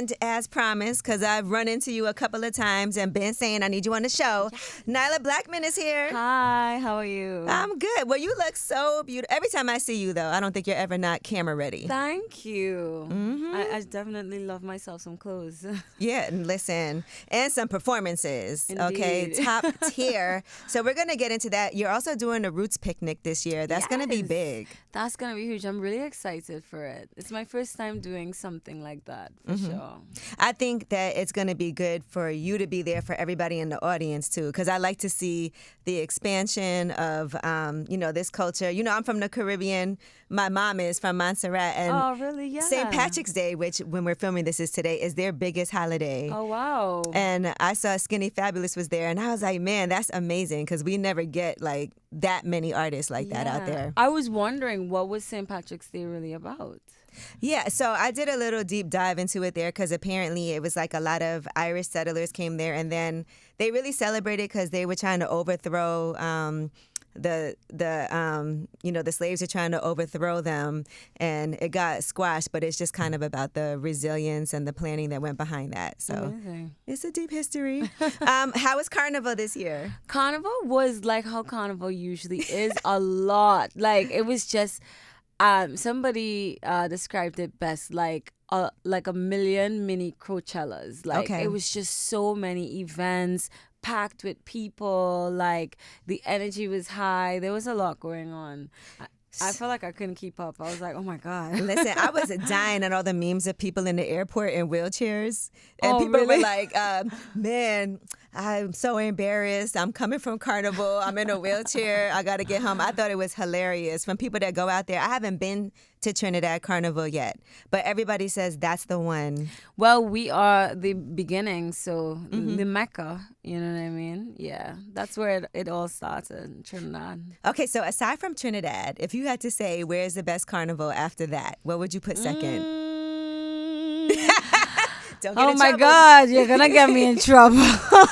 And as promised, because I've run into you a couple of times and been saying I need you on the show, Nailah Blackman is here. Hi, how are you? I'm good. Well, you look so beautiful. Every time I see you, though, I don't think you're ever not camera ready. Thank you. I definitely love myself some clothes. Yeah, and listen, and some performances. Indeed. Okay, top tier. So we're gonna get into that. You're also doing a Roots picnic this year. That's gonna be Yes. big. That's going to be huge. I'm really excited for it. It's my first time doing something like that, for sure. I think that it's going to be good for you to be there for everybody in the audience, too, because I like to see the expansion of, this culture. You know, I'm from the Caribbean. My mom is from Montserrat. And Oh, really? Yeah. St. Patrick's Day, which when we're filming this is today, is their biggest holiday. Oh, wow. And I saw Skinny Fabulous was there, and I was like, man, that's amazing, because we never get, like, that many artists like that out there. I was wondering, what was St. Patrick's Day really about? Yeah, so I did a little deep dive into it there because apparently it was like a lot of Irish settlers came there, and then they really celebrated because they were trying to overthrow the slaves are trying to overthrow them, and it got squashed. But it's just kind of about the resilience and the planning that went behind that. So Amazing. it's a deep history. How was Carnival this year? Carnival was like how Carnival usually is, a lot. Like, it was just... somebody described it best like a million mini Coachellas. Like, Okay. It was just so many events packed with people. Like, the energy was high. There was a lot going on. I felt like I couldn't keep up. I was like, oh my God. Listen, I was dying at all the memes of people in the airport in wheelchairs. And people really? were like, man, I'm so embarrassed. I'm coming from Carnival. I'm in a wheelchair. I got to get home. I thought it was hilarious. From people that go out there, I haven't been to Trinidad Carnival yet, but everybody says that's the one. Well, we are the beginning, so the Mecca, you know what I mean? Yeah, that's where it all started, in Trinidad. Okay, so aside from Trinidad, if you had to say where's the best carnival after that, what would you put second? Don't get Oh in my trouble. God, you're gonna get me in trouble.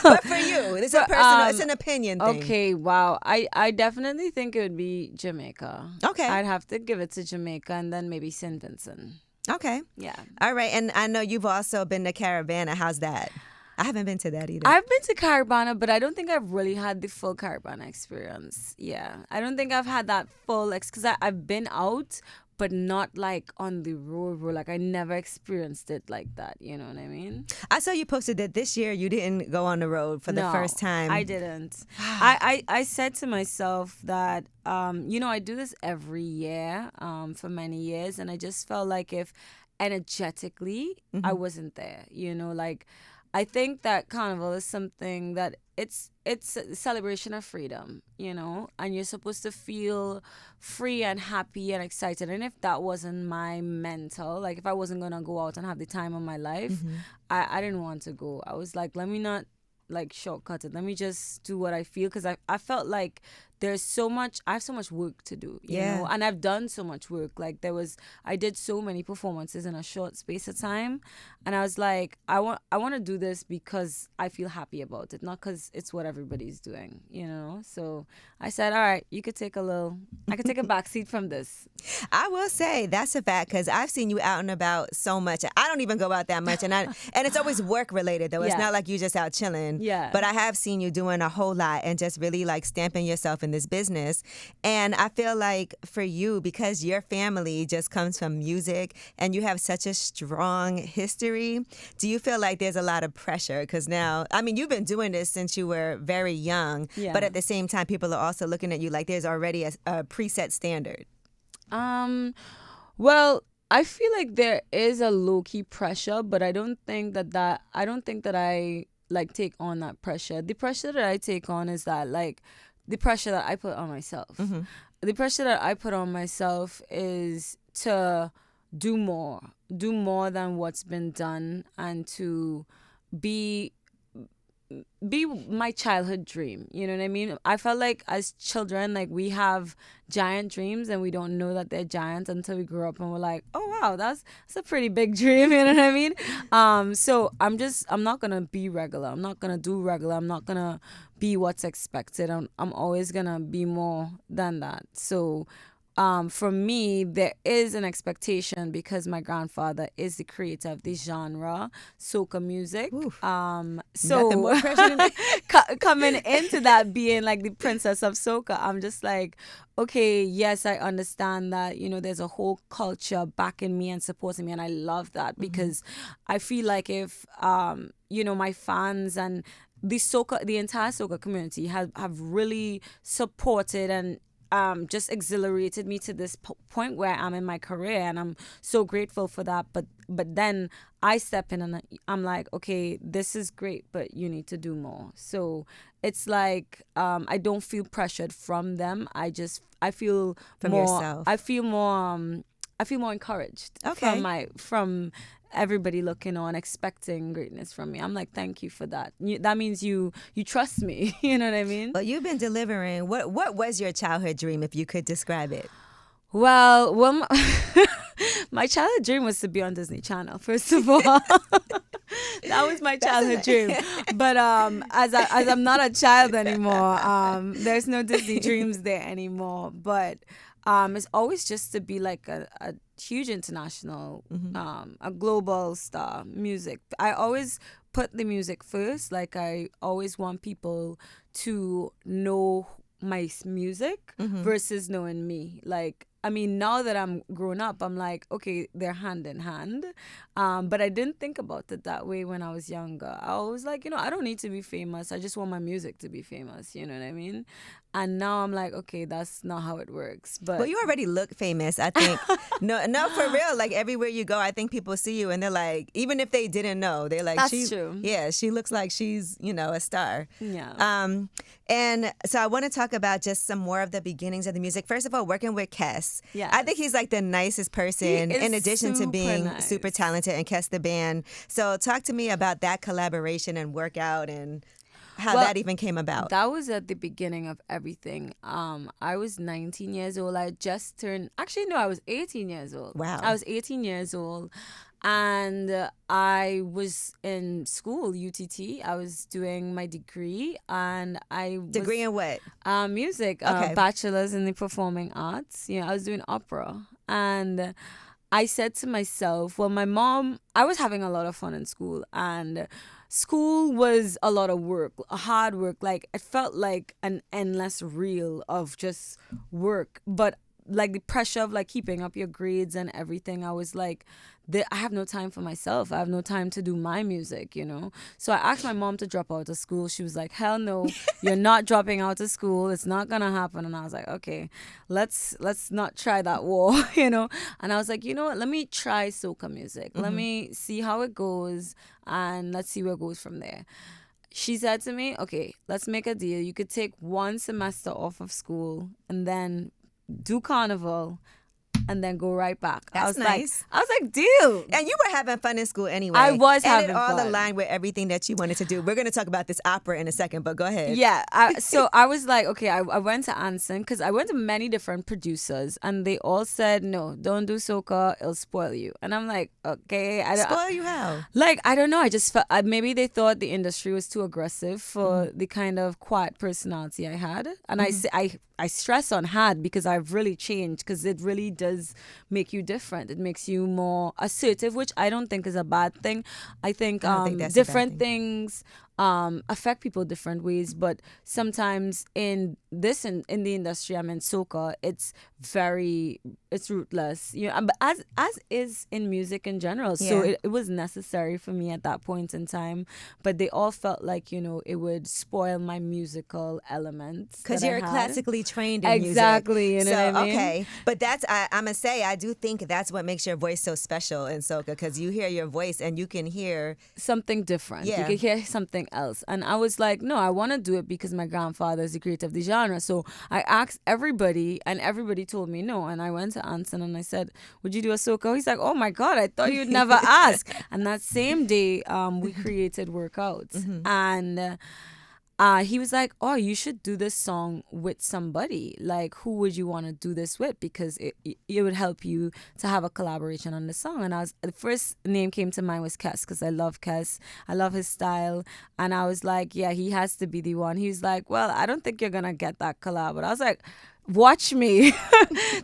But for you, it's a personal, it's an opinion thing. Okay, wow. I definitely think it would be Jamaica. Okay. I'd have to give it to Jamaica and then maybe St. Vincent. Okay. Yeah. All right. And I know you've also been to Caravana. How's that? I haven't been to that either. I've been to Caravana, but I don't think I've really had the full Caravana experience. Yeah. I don't think I've had that full because I've been out, but not like on the road. Like, I never experienced it like that. You know what I mean? I saw you posted that this year you didn't go on the road for the first time. I didn't. I said to myself that, I do this every year for many years. And I just felt like if energetically I wasn't there, like, I think that Carnival is something that it's a celebration of freedom, and you're supposed to feel free and happy and excited. And if that wasn't my mental, like if I wasn't going to go out and have the time of my life, I didn't want to go. I was like, let me not like shortcut it. Let me just do what I feel, because I felt like I have so much work to do, you know, and I've done so much work. Like I did so many performances in a short space of time, and I was like, I want to do this because I feel happy about it, not because it's what everybody's doing, So I said, all right, I could take a backseat from this. I will say that's a fact, because I've seen you out and about so much. I don't even go out that much, and it's always work related though. It's not like you just out chilling. Yeah. But I have seen you doing a whole lot and just really like stamping yourself in this business. And I feel like for you, because your family just comes from music and you have such a strong history, do you feel like there's a lot of pressure? Because now, I mean, you've been doing this since you were very young, but at the same time, people are also looking at you like there's already a preset standard. Well, I feel like there is a low-key pressure, but I don't think that I like take on that pressure. The pressure that I take on is that like the pressure that I put on myself. The pressure that I put on myself is to do more than what's been done, and to be my childhood dream. You know what I mean? I felt like as children, like we have giant dreams and we don't know that they're giant until we grow up and we're like, oh wow, that's a pretty big dream. You know what I mean? So I'm not gonna be regular. I'm not gonna do regular. I'm not gonna be what's expected. I'm always gonna be more than that. So for me, there is an expectation because my grandfather is the creator of the genre, soca music. Nothing more pressure than that. Coming into that being like the princess of soca, I'm just like, okay, yes, I understand that, there's a whole culture backing me and supporting me. And I love that because I feel like if, my fans and the entire soca community have really supported and just exhilarated me to this point where I'm in my career, and I'm so grateful for that. But then I step in and I'm like, okay, this is great, but you need to do more. So it's like I don't feel pressured from them. I feel from more yourself. I feel more encouraged from everybody looking on, expecting greatness from me. I'm like, thank you for that. That means you trust me. You know what I mean? Well, you've been delivering. What was your childhood dream, if you could describe it? Well, my childhood dream was to be on Disney Channel, first of all. That was my childhood dream. But as I'm not a child anymore, there's no Disney dreams there anymore. But it's always just to be like a huge international, a global star music. I always put the music first. Like, I always want people to know my music versus knowing me. Like, I mean, now that I'm grown up, I'm like, okay, they're hand in hand. But I didn't think about it that way when I was younger. I was like, I don't need to be famous. I just want my music to be famous. You know what I mean? And now I'm like, okay, that's not how it works. But well, you already look famous, I think. No, for real. Like, everywhere you go, I think people see you and they're like, even if they didn't know, they're like, that's true. Yeah, she looks like she's, a star. Yeah. And so I want to talk about just some more of the beginnings of the music. First of all, working with Kess. Yeah. I think he's like the nicest person, in addition to being super talented, and Kess the band. So talk to me about that collaboration and workout and how that even came about. That was at the beginning of everything. I was 19 years old. I just turned, actually, no, I was 18 years old. Wow. I was 18 years old. And I was in school, UTT. I was doing my degree, and Degree in what? Music. Okay. Bachelor's in the performing arts. I was doing opera. And I said to myself, well, I was having a lot of fun in school, and school was a lot of work, hard work. Like, it felt like an endless reel of just work. But like the pressure of like keeping up your grades and everything, I was like, I have no time for myself. I have no time to do my music, So I asked my mom to drop out of school. She was like, hell no, you're not dropping out of school. It's not gonna happen. And I was like, okay, let's not try that war, And I was like, you know what? Let me try soca music. Let me see how it goes, and let's see where it goes from there. She said to me, okay, let's make a deal. You could take 1 semester off of school and then do Carnival, and then go right back. That's nice. I was like, deal. And you were having fun in school anyway. I was having fun. And it all aligned with everything that you wanted to do. We're going to talk about this opera in a second, but go ahead. Yeah. So I was like, okay, I went to Anson because I went to many different producers, and they all said, no, don't do soca. It'll spoil you. And I'm like, okay. Spoil you how? Like, I don't know. I just felt maybe they thought the industry was too aggressive for the kind of quiet personality I had. And I stress on had because I've really changed, because it really does make you different. It makes you more assertive, which I don't think is a bad thing. I think different things affect people different ways, but sometimes in the industry I'm in, soca, it's rootless, but as is in music in general. So it was necessary for me at that point in time, but they all felt like it would spoil my musical elements because you're classically trained in music. Exactly, what I mean? Okay, but that's I'm gonna say, I do think that's what makes your voice so special in soca, because you hear your voice and you can hear something different. You can hear something else. And I was like, no, I want to do it because my grandfather is the creator of the genre. So I asked everybody, and everybody told me no. And I went to Anson and I said, would you do a soca? He's like, oh my God, I thought you'd never ask. And that same day, we created workouts. And he was like, oh, you should do this song with somebody. Like, who would you want to do this with? Because it would help you to have a collaboration on the song. And the first name came to mind was Kess, because I love Kess. I love his style. And I was like, yeah, he has to be the one. He was like, well, I don't think you're going to get that collab. But I was like, watch me.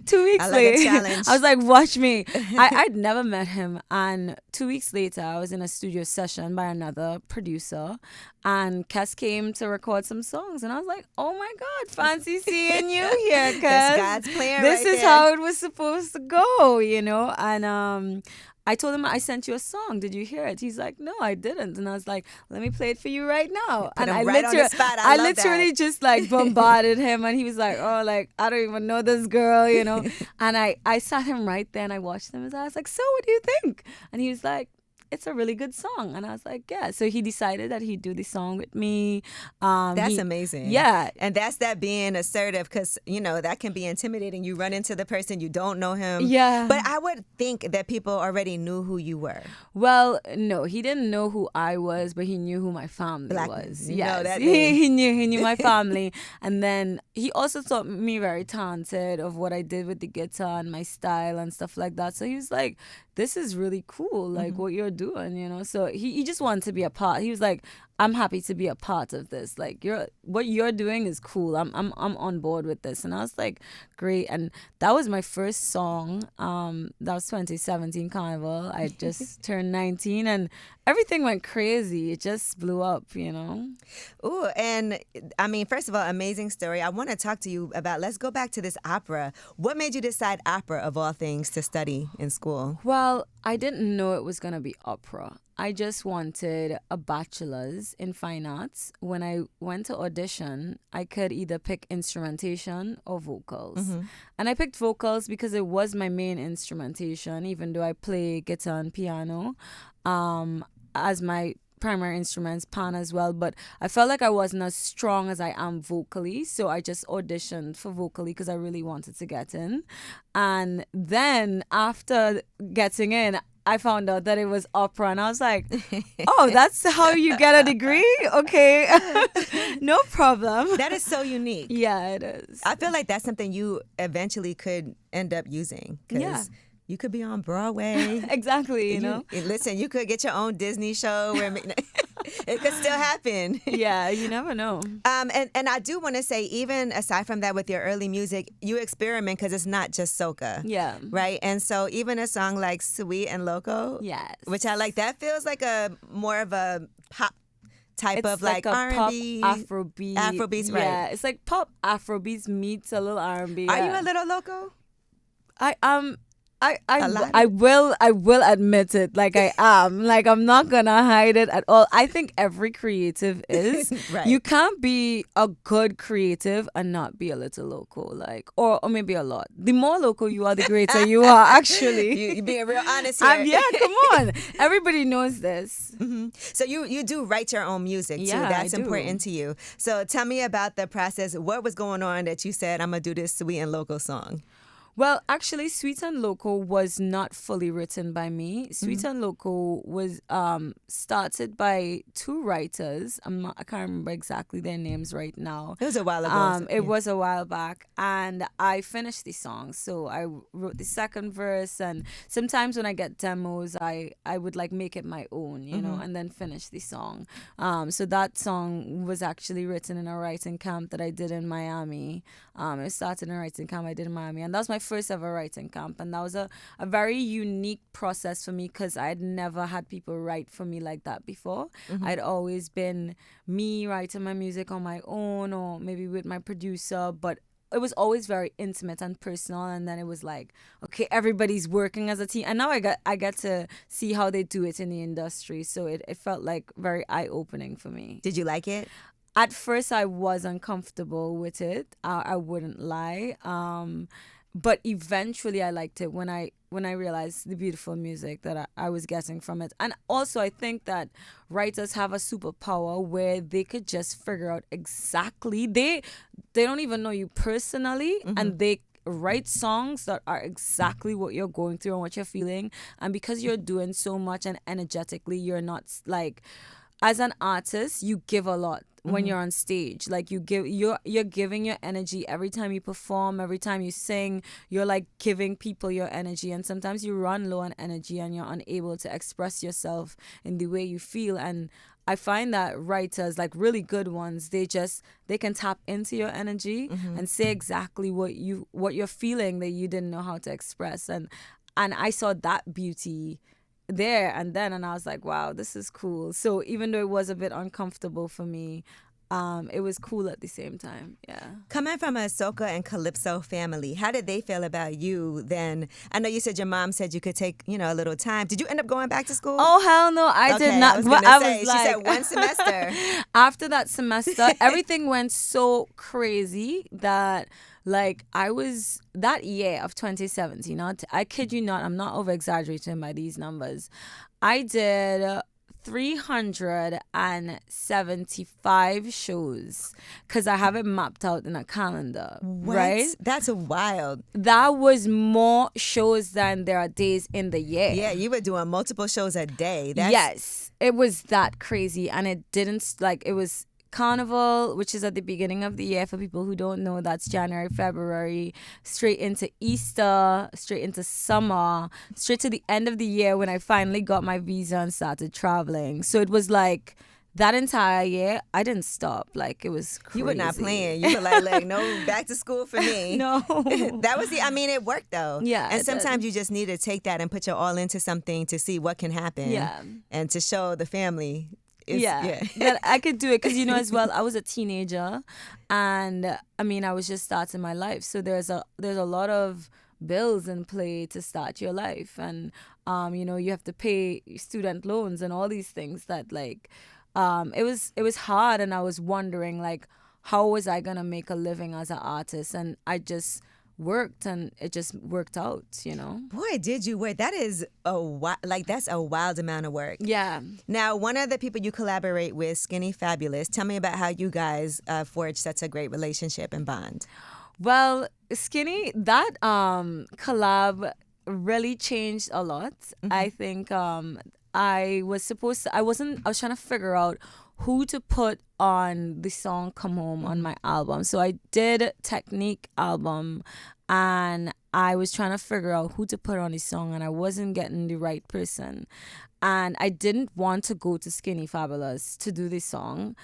2 weeks I like a later, challenge. I was like, watch me. I'd never met him. And 2 weeks later, I was in a studio session by another producer. And Kess came to record some songs. And I was like, oh my God, fancy seeing you here, Kess. That's God's plan This right is there. how it was supposed to go, you know? And I told him I sent you a song. Did you hear it? He's like, no, I didn't. And I was like, let me play it for you right now. Put And him I right on the spot. I love literally that. just like bombarded him, and he was like, oh, like I don't even know this girl, you know. And I sat him right there and I watched him, and I was like, so what do you think? And he was like, it's a really good song. And I was like, yeah. So he decided that he'd do the song with me. That's amazing. Yeah. And that's that being assertive, because, you know, that can be intimidating. You run into the person, you don't know him. Yeah. But I would think that people already knew who you were. Well, no, he didn't know who I was, but he knew who my family Blackman. was. You know that he knew my family. And then he also thought me very talented of what I did with the guitar and my style and stuff like that. So he was like, this is really cool, like what you're doing, you know. So he just wanted to be a part. He was like, I'm happy to be a part of this. Like what you're doing is cool. I'm on board with this. And I was like, great. And that was my first song. That was 2017 Carnival. I just turned 19 and everything went crazy. It just blew up, you know. Ooh, and I mean, first of all, amazing story. I want to talk to you about, let's go back to this opera. What made you decide opera of all things to study in school? Well, I didn't know it was going to be opera. I just wanted a bachelor's in fine arts. When I went to audition, I could either pick instrumentation or vocals. And I picked vocals because it was my main instrumentation, even though I play guitar and piano as my primary instruments, pan as well, but I felt like I wasn't as strong as I am vocally, so I just auditioned for vocally because I really wanted to get in. And then after getting in, I found out that it was opera, and I was like, oh, that's how you get a degree? Okay. No problem. That is so unique. Yeah, it is. I feel like that's something you eventually could end up using. 'Cause Yeah. you could be on Broadway. Exactly, you know? Listen, you could get your own Disney show. Where it could still happen. Yeah, you never know. And I do want to say, even aside from that, with your early music, you experiment because it's not just soca. Yeah. Right? And so even a song like Sweet and Loco, Yes. which I like, that feels like a more of a pop type It's of like a R&B. pop Afrobeat. Afrobeats, right. Yeah, it's like pop Afrobeats meets a little R&B. Are yeah. you a little loco? I will admit it, like I am. Like, I'm not gonna hide it at all. I think every creative is. Right. You can't be a good creative and not be a little local, like, or maybe a lot. The more local you are, the greater you are, actually. You being real honest here. Yeah, come on. Everybody knows this. So you do write your own music too. Yeah, That's I do. important to you. So tell me about the process. What was going on that you said, I'm gonna do this Sweet and Local song? Well, actually, Sweet and Local was not fully written by me. Sweet and Local was started by two writers. I can't remember exactly their names right now. It was a while ago. It was a while back, and I finished the song. So I wrote the second verse, and sometimes when I get demos, I would like make it my own, you know, and then finish the song. So that song was actually written in a writing camp that I did in Miami. It started in a writing camp I did in Miami, and that was my first ever writing camp, and that was a very unique process for me because I'd never had people write for me like that before. I'd always been me writing my music on my own or maybe with my producer, but it was always very intimate and personal. And then it was like, okay, everybody's working as a team, and now I get to see how they do it in the industry, so it felt like very eye-opening for me. Did you like it? At first I was uncomfortable with it, I wouldn't lie, but eventually I liked it when I realized the beautiful music that I was getting from it. And also I think that writers have a superpower where they could just figure out exactly, they don't even know you personally, and they write songs that are exactly what you're going through and what you're feeling. And because you're doing so much and energetically, you're not like, as an artist, you give a lot when you're on stage. Like you're giving your energy every time you perform, every time you sing. You're like giving people your energy, and sometimes you run low on energy and you're unable to express yourself in the way you feel. And I find that writers, like really good ones, they can tap into your energy and say exactly what you're feeling that you didn't know how to express. And I saw that beauty there and then, and I was like, wow, this is cool. So even though it was a bit uncomfortable for me, it was cool at the same time. Yeah. Coming from a soca and calypso family, how did they feel about you then? I know you said your mom said you could take, a little time. Did you end up going back to school? Oh, hell no, I did not. She said one semester. After that semester, everything went so crazy that like I was, that year of 2017, I kid you not, I'm not over exaggerating by these numbers. I did 375 shows because I have it mapped out in a calendar. What? Right? That's wild. That was more shows than there are days in the year. Yeah, you were doing multiple shows a day. Yes, it was that crazy, and it didn't, like, it was Carnival, which is at the beginning of the year. For people who don't know, that's January, February, straight into Easter, straight into summer, straight to the end of the year when I finally got my visa and started traveling. So it was like that entire year, I didn't stop. Like, it was crazy. You were not playing. You were like, no, back to school for me. No. That was it worked though. Yeah. And sometimes you just need to take that and put your all into something to see what can happen. Yeah. And to show the family. That I could do it because, as well, I was a teenager, and I was just starting my life. So there's a lot of bills in play to start your life, and you have to pay student loans and all these things that it was hard, and I was wondering like how was I gonna make a living as an artist, and I just worked and it just worked out. Boy, did you work. That is that's a wild amount of work. Yeah. Now, one of the people you collaborate with, Skinny Fabulous, tell me about how you guys forged such a great relationship and bond. Well, Skinny, that collab really changed a lot. I think I was trying to figure out who to put on the song Come Home on my album. So I did Technique album, and I was trying to figure out who to put on the song, and I wasn't getting the right person. And I didn't want to go to Skinny Fabulous to do this song.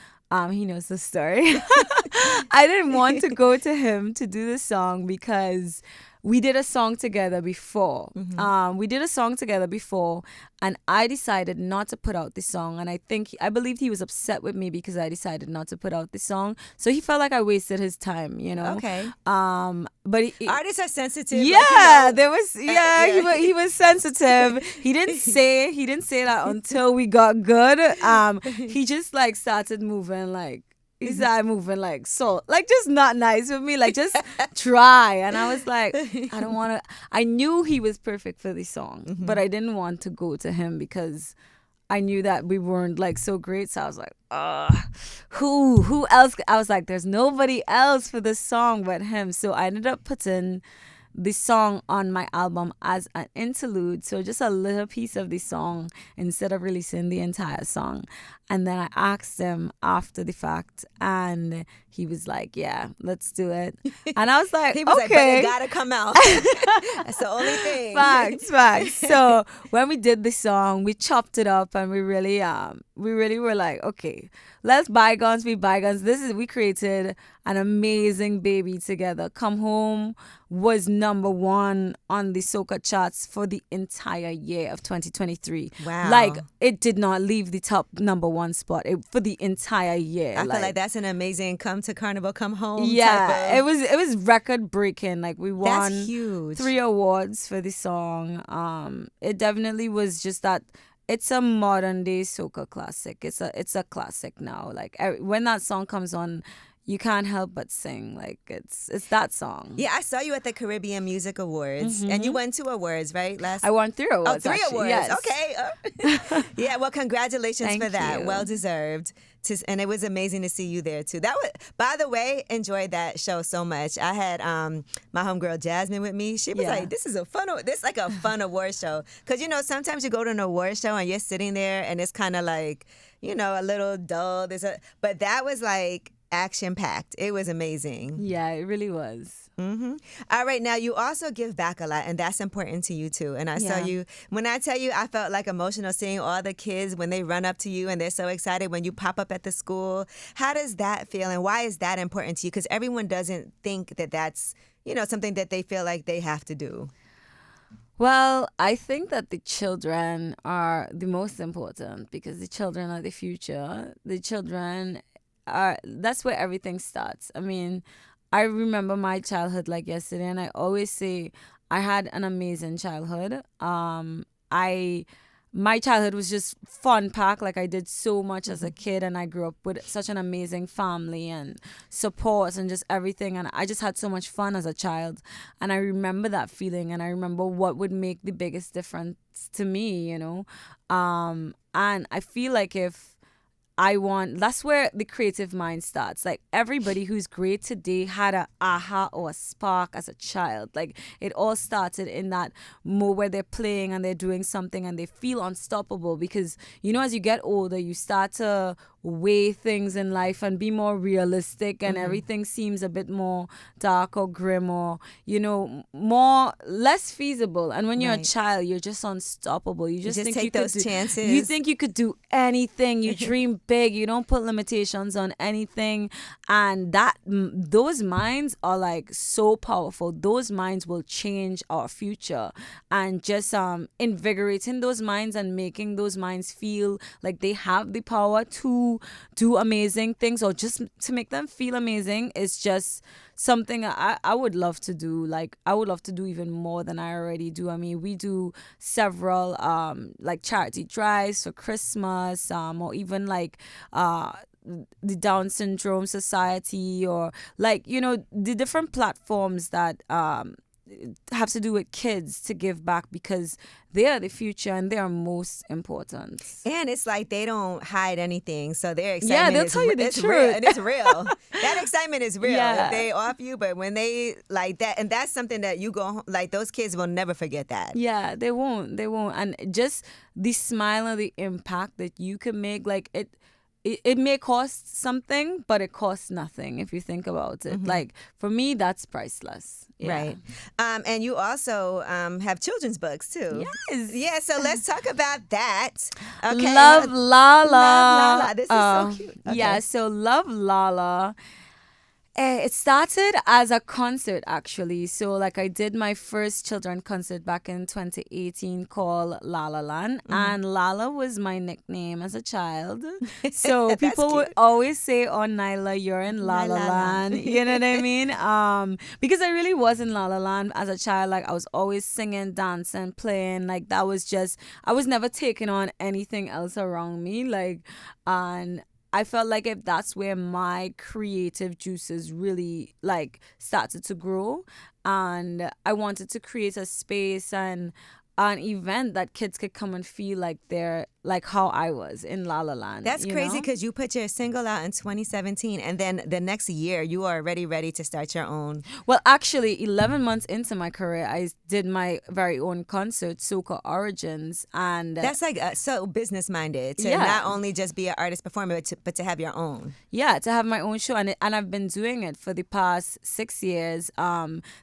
He knows the story. I didn't want to go to him to do the song because we did a song together before. And I decided not to put out the song. And I believed he was upset with me because I decided not to put out the song. So he felt like I wasted his time, Okay. But artists are sensitive. Yeah, he was sensitive. He didn't say that until we got good. He just started moving he started moving like so, just not nice with me, just try. And I was like, I don't want to. I knew he was perfect for the song, but I didn't want to go to him because I knew that we weren't so great. So I was like, who else? I was like, there's nobody else for this song but him. So I ended up putting the song on my album as an interlude, so just a little piece of the song instead of releasing the entire song. And then I asked him after the fact, and he was like, yeah, let's do it. And I was like, he was okay, like, but it gotta come out. That's the only thing. Facts. So when we did the song, we chopped it up, and we really were like, okay, let's bygones be bygones. We created an amazing baby together. Come Home was #1 on the soca charts for the entire year of 2023. Wow. It did not leave the top #1 spot for the entire year. I feel like that's an amazing come to Carnival, come home. Yeah, it was record breaking. We won that's huge. 3 awards for the song. It definitely was just that. It's a modern day soca classic. It's a classic now. When that song comes on, you can't help but sing. It's that song. Yeah, I saw you at the Caribbean Music Awards, and you won 2 awards, right? I won 3 awards. 3 actually. awards. Yes. Okay. Yeah. Well, congratulations Thank for that. you. Well deserved. And it was amazing to see you there too. By the way, enjoyed that show so much. I had my homegirl Jasmine with me. She was like, "This is a fun award show." Because sometimes you go to an award show and you're sitting there and it's kind of a little dull. But that was action packed. It was amazing. Yeah, it really was. All right, now you also give back a lot, and that's important to you too. And I saw Yeah. you, when I tell you, I felt like emotional seeing all the kids when they run up to you and they're so excited when you pop up at the school. How does that feel, and why is that important to you? Because everyone doesn't think that that's, something that they feel like they have to do. Well, I think that the children are the most important because the children are the future. The children that's where everything starts. I mean, I remember my childhood like yesterday, and I always say I had an amazing childhood. I My childhood was just fun packed. Like I did so much as a kid, and I grew up with such an amazing family and support and just everything. And I just had so much fun as a child. And I remember that feeling, and I remember what would make the biggest difference to me, And I feel like that's where the creative mind starts. Like everybody who's great today had a aha or a spark as a child. Like it all started in that mode where they're playing and they're doing something and they feel unstoppable because, as you get older, you start to weigh things in life and be more realistic, and everything seems a bit more dark or grim or, less feasible. And when you're a child, you're just unstoppable. You just think take you those could chances. You think you could do anything. You dream big. You don't put limitations on anything. And those minds are like so powerful. Those minds will change our future. And just invigorating those minds and making those minds feel like they have the power to do amazing things, or just to make them feel amazing, is just something I would love to do. Like I would love to do even more than I already do. I mean, we do several like charity drives for Christmas, or even like the Down Syndrome Society, or like the different platforms that have to do with kids to give back, because they are the future and they are most important. And it's like they don't hide anything, so their excitement Yeah, they'll tell you the truth. Real, and it's real. That excitement is real. Yeah. They off you, but when they like that, and that's something that you go home, like those kids will never forget that. Yeah, they won't. And just the smile and the impact that you can make, like it may cost something, but it costs nothing if you think about it. Like for me, that's priceless. Yeah. Right. And you also have children's books too. Yes. Yeah, so let's talk about that. Okay. Love Lala. Love Lala. This is so cute. Okay. Yeah, so Love Lala. It started as a concert, actually. So, like, I did my first children concert back in 2018 called La La Land. And Lala was my nickname as a child. So, people would always say, oh, Nailah, you're in La La Land. You know what I mean? Because I really was in La La Land as a child. Like, I was always singing, dancing, playing. Like, that was just, I was never taking on anything else around me. Like, and I felt like if that's where my creative juices really like started to grow, and I wanted to create a space and an event that kids could come and feel like they're like how I was in La La Land. That's crazy because you put your single out in 2017, and then the next year you are already ready to start your own. Well, actually, 11 months into my career, I did my very own concert, Soca Origins, and that's like so business minded to not only just be an artist performer, but to have your own. Yeah, to have my own show, and I've been doing it for the past 6 years.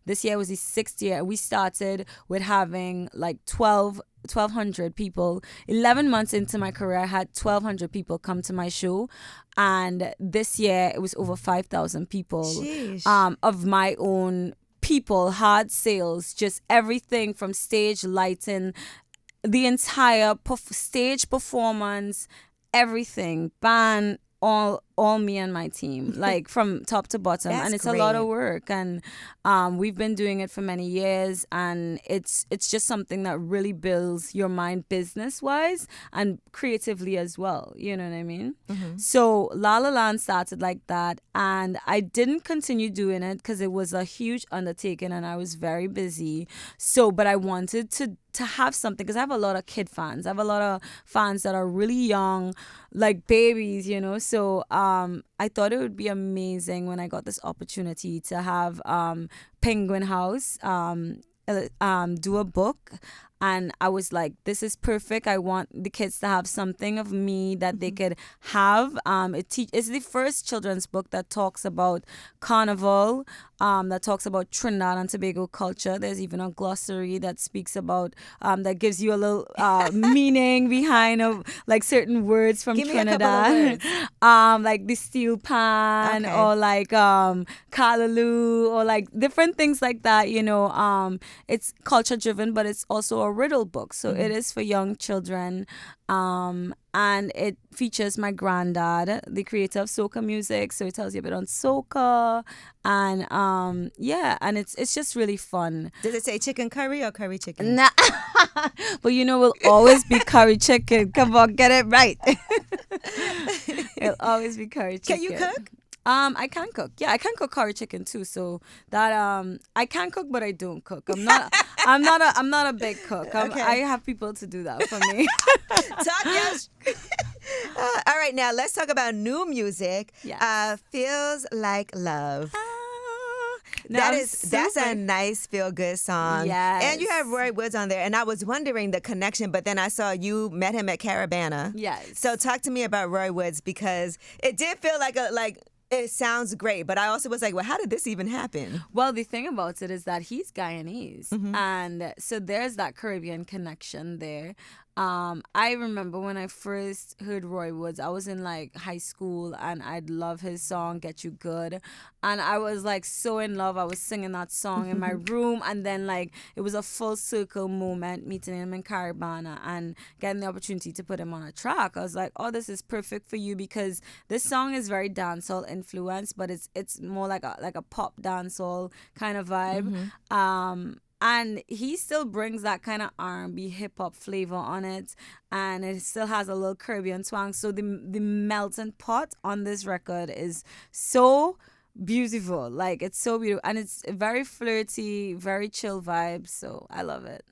This year was the 6th year. We started with having like 1,200 people. 11 months into my career, I had 1,200 people come to my show, and this year it was over 5,000 people. Of my own people, hard sales, just everything from stage lighting, the entire stage performance, everything, band, all me and my team, like from top to bottom. That's and it's great. A lot of work, and we've been doing it for many years, and it's just something that really builds your mind business wise and creatively as well, you know what I mean? So La La Land started like that, and I didn't continue doing it because it was a huge undertaking and I was very busy. But I wanted to have something, because I have a lot of kid fans. I have a lot of fans that are really young, like babies, So I thought it would be amazing when I got this opportunity to have Penguin House do a book And I was like, this is perfect. I want the kids to have something of me that they could have. It's the first children's book that talks about Carnival, that talks about Trinidad and Tobago culture. There's even a glossary that speaks about, that gives you a little meaning behind of like certain words from Give me Trinidad. a couple of words. Like the steel pan, Okay. or like kalaloo, or like different things like that. It's culture driven, but it's also a riddle book, so it is for young children. And it features my granddad, the creator of soca music, so it tells you a bit on soca, and and it's just really fun. Does it say chicken curry or curry chicken? Nah. But we'll always be curry chicken. Come on, get it right. It'll always be curry chicken. Can you cook? I can cook. Yeah, I can cook curry chicken too. So that I can cook, but I don't cook. I'm not a big cook. Okay. I have people to do that for me. Talk, yes. All right, now let's talk about new music. Yes. Feels Like Love. That's a nice feel good song. Yes. And you have Roy Woods on there. And I was wondering the connection, but then I saw you met him at Caravana. Yes. So talk to me about Roy Woods, because it did feel like it sounds great, but I also was like, well, how did this even happen? Well, the thing about it is that he's Guyanese, and so there's that Caribbean connection there. I remember when I first heard Roy Woods, I was in like high school, and I'd love his song "Get You Good," and I was like so in love. I was singing that song in my room, and then like it was a full circle moment meeting him in Caravana and getting the opportunity to put him on a track. I was like, oh, this is perfect for you, because this song is very dancehall influenced, but it's more like a pop dancehall kind of vibe. And he still brings that kind of R&B hip hop flavor on it, and it still has a little Caribbean twang. So the melting pot on this record is so beautiful. Like, it's so beautiful, and it's very flirty, very chill vibes. So I love it.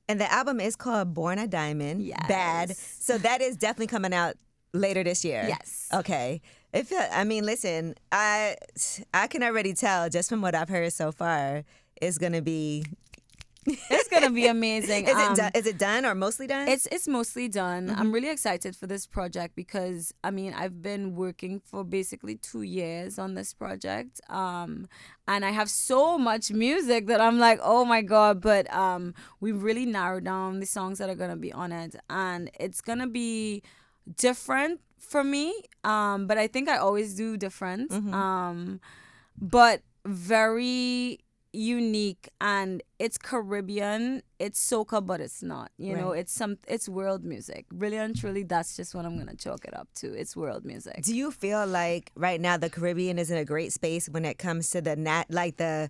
And the album is called Born a Diamond. Yes. Bad. So that is definitely coming out later this year. Yes. Okay. Listen, I can already tell just from what I've heard so far, it's gonna be. It's gonna be amazing. Is it done or mostly done? It's mostly done. I'm really excited for this project because I've been working for basically 2 years on this project, and I have so much music that I'm like, oh my god! But we really narrowed down the songs that are gonna be on it, and it's gonna be different for me. But I think I always do different. But very unique, and it's Caribbean, it's soca, but it's not. Right. It's world music. Really and truly, that's just what I'm gonna chalk it up to. It's world music. Do you feel like right now the Caribbean is in a great space when it comes to the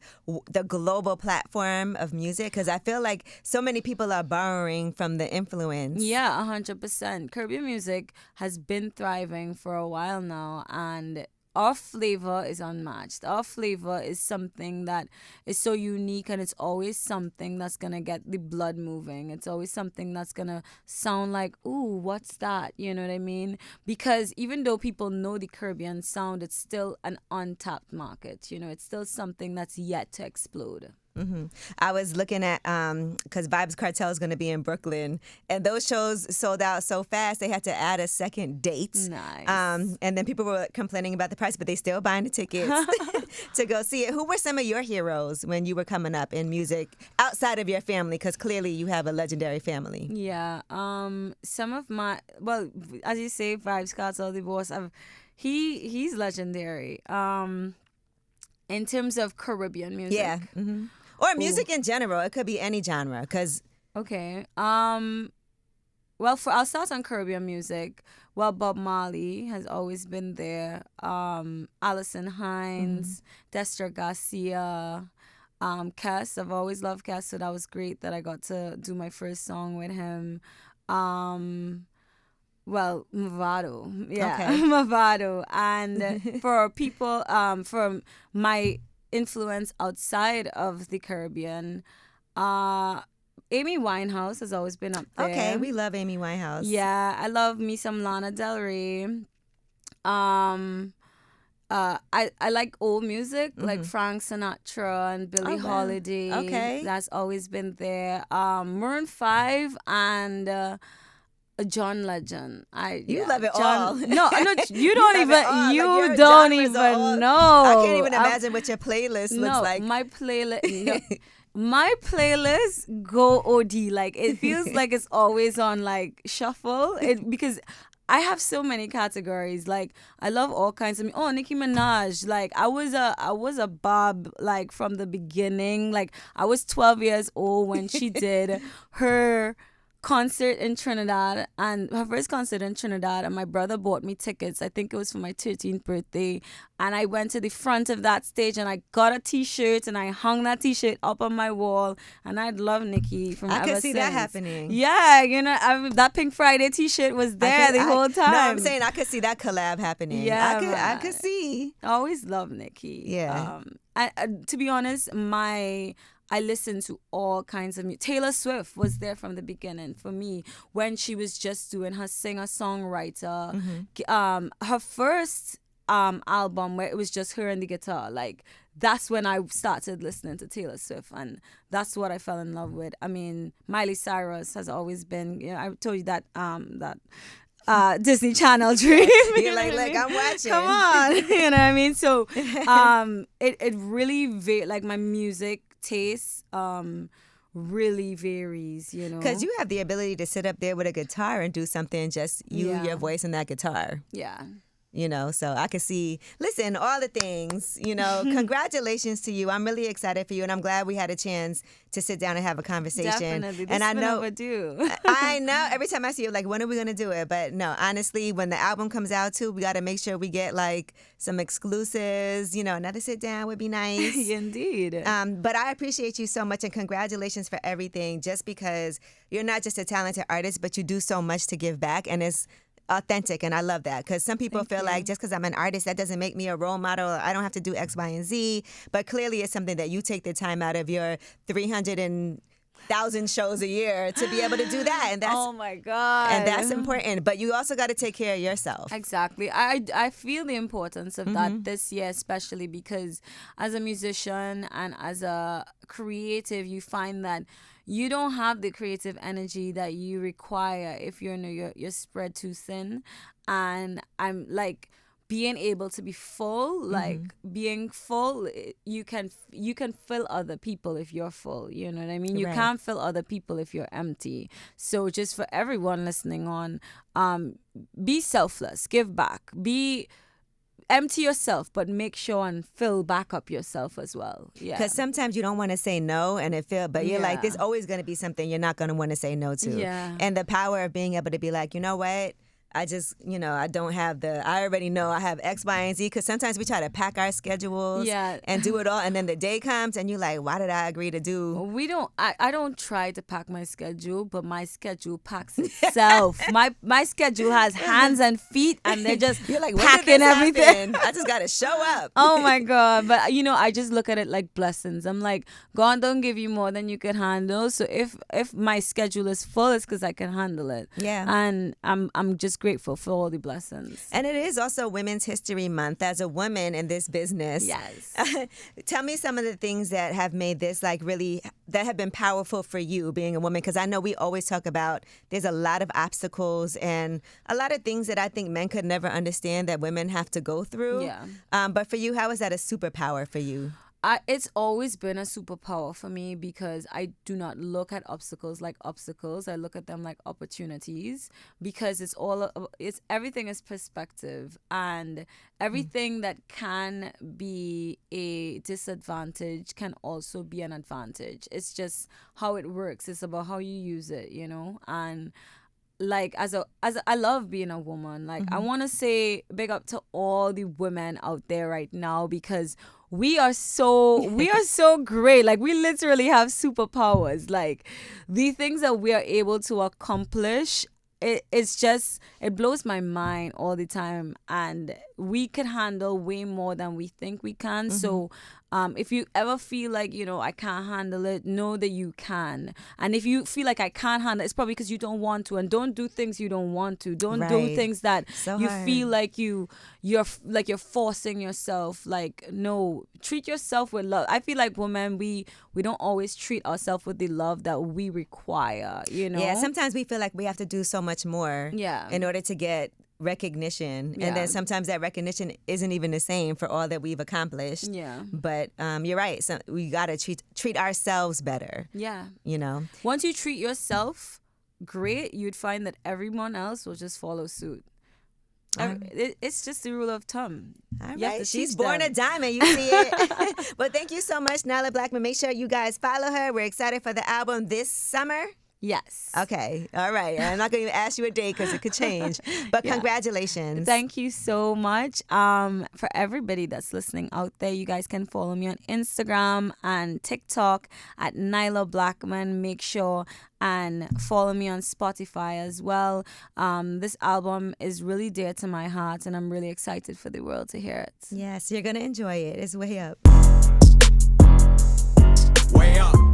global platform of music? Because I feel like so many people are borrowing from the influence. Yeah, 100%. Caribbean music has been thriving for a while now, and our flavor is unmatched. Our flavor is something that is so unique, and it's always something that's going to get the blood moving. It's always something that's going to sound like, ooh, what's that? You know what I mean? Because even though people know the Caribbean sound, it's still an untapped market. It's still something that's yet to explode. I was looking at, because Vibes Cartel is going to be in Brooklyn, and those shows sold out so fast they had to add a second date. Nice. And then people were complaining about the price, but they still buying the tickets to go see it. Who were some of your heroes when you were coming up in music outside of your family? Because clearly you have a legendary family. Yeah. Some of my, well, as you say, Vibes Cartel, the boss, he's legendary. In terms of Caribbean music. Yeah. Or music in general. It could be any genre. Okay. Well, I'll start on Caribbean music. Well, Bob Marley has always been there. Alison Hines, Destra Garcia, Kess. I've always loved Kess, so that was great that I got to do my first song with him. Well, Movado. Yeah, Okay. Movado. And for people, for my influence outside of the Caribbean, Amy Winehouse has always been up there. Okay, we love Amy Winehouse. Yeah, I love me some Lana Del Rey. I like old music, like Frank Sinatra and Billie wow. Holiday. Okay. That's always been there. Maroon 5 and John Legend. You love it all. John. No, you You don't love it all. even. Like, You your don't genres are all- even know. I can't even I'm- imagine what your playlist looks no, like. my playlist. No, my playlist go OD. Like it feels like it's always on like shuffle. Because I have so many categories. Like I love all kinds of. Oh, Nicki Minaj. Like I was a Bob like from the beginning. Like I was 12 years old when she did her concert in Trinidad, and her first concert in Trinidad, and my brother bought me tickets. I think it was for my 13th birthday, and I went to the front of that stage and I got a t-shirt and I hung that t-shirt up on my wall, and I love Nikki from I ever could see since. that happening. Yeah, that Pink Friday t-shirt was there the whole time. No, I'm saying I could see that collab happening. Yeah, I could see. I always love Nikki. Yeah. To be honest, I listen to all kinds of music. Taylor Swift was there from the beginning for me when she was just doing her singer-songwriter. Her first album where it was just her and the guitar, like that's when I started listening to Taylor Swift, and that's what I fell in love with. I mean, Miley Cyrus has always been, I told you that Disney Channel dream. You're like, look, I'm watching. Come on. You know what I mean? So it really like my music taste really varies, you know. Because you have the ability to sit up there with a guitar and do something, just you, Yeah. your voice, and that guitar. Yeah. You know, so I could see, listen, all the things, you know, congratulations to you. I'm really excited for you, and I'm glad we had a chance to sit down and have a conversation. Definitely. This And I been know, overdue. I know, every time I see you, like, when are we going to do it? But no, honestly, when the album comes out too, we got to make sure we get like some exclusives, you know, another sit down would be nice. Indeed. But I appreciate you so much, and congratulations for everything, just because you're not just a talented artist, but you do so much to give back, and it's authentic, and I love that, because some people feel like just because I'm an artist, that doesn't make me a role model. I don't have to do X, Y, and Z. But clearly, it's something that you take the time out of your 300,000 shows a year to be able to do that, and that's oh my God. and that's important. But you also got to take care of yourself. Exactly. I feel the importance of that this year, especially because as a musician and as a creative, you find that you don't have the creative energy that you require if you're spread too thin. And I'm like, being able to be full, like being full, you can fill other people if you're full. You know what I mean? You Right. can't fill other people if you're empty. So just for everyone listening on, be selfless, give back, empty yourself, but make sure and fill back up yourself as well. Yeah. Because sometimes you don't want to say no, and but you're like, Yeah. there's always going to be something you're not going to want to say no to. Yeah. And the power of being able to be like, you know what? I just, I don't have I already know I have X, Y, and Z, because sometimes we try to pack our schedules and do it all, and then the day comes and you're like, why did I agree to do? I don't try to pack my schedule, but my schedule packs itself. my schedule has hands and feet, and they're just You're like, when packing did this everything. happen? I just got to show up. Oh my God. But I just look at it like blessings. I'm like, God don't give you more than you can handle. So if my schedule is full, it's because I can handle it. Yeah. And I'm just grateful for all the blessings. And it is also Women's History Month. As a woman in this business, Yes. tell me some of the things that have made this that have been powerful for you being a woman, because I know we always talk about there's a lot of obstacles and a lot of things that I think men could never understand that women have to go through. Yeah. But for you, how is that a superpower for you? It's always been a superpower for me, because I do not look at obstacles like obstacles. I look at them like opportunities, because it's everything is perspective, and everything that can be a disadvantage can also be an advantage. It's just how it works. It's about how you use it, and like I love being a woman. Like I want to say big up to all the women out there right now, because we are so great. Like we literally have superpowers. Like the things that we are able to accomplish, it blows my mind all the time, and we can handle way more than we think we can. So If you ever feel like, I can't handle it, know that you can. And if you feel like I can't handle it, it's probably because you don't want to. And don't do things you don't want to. Don't do things that you feel like you're forcing yourself. Like, no, treat yourself with love. I feel like women, we don't always treat ourselves with the love that we require, Yeah, sometimes we feel like we have to do so much more in order to get recognition, and then sometimes that recognition isn't even the same for all that we've accomplished. But you're right, so we gotta treat ourselves better. Once you treat yourself great, you'd find that everyone else will just follow suit. It's just the rule of thumb. All right, she's born a diamond. You see it. But thank you so much, Nailah Blackman. Make sure you guys follow her. We're excited for the album this summer. Yes. Okay. All right. I'm not going to even ask you a date because it could change. But congratulations. Thank you so much. For everybody that's listening out there, you guys can follow me on Instagram and TikTok at Nailah Blackman. Make sure and follow me on Spotify as well. This album is really dear to my heart, and I'm really excited for the world to hear it. Yes, you're going to enjoy it. It's way up. Way up.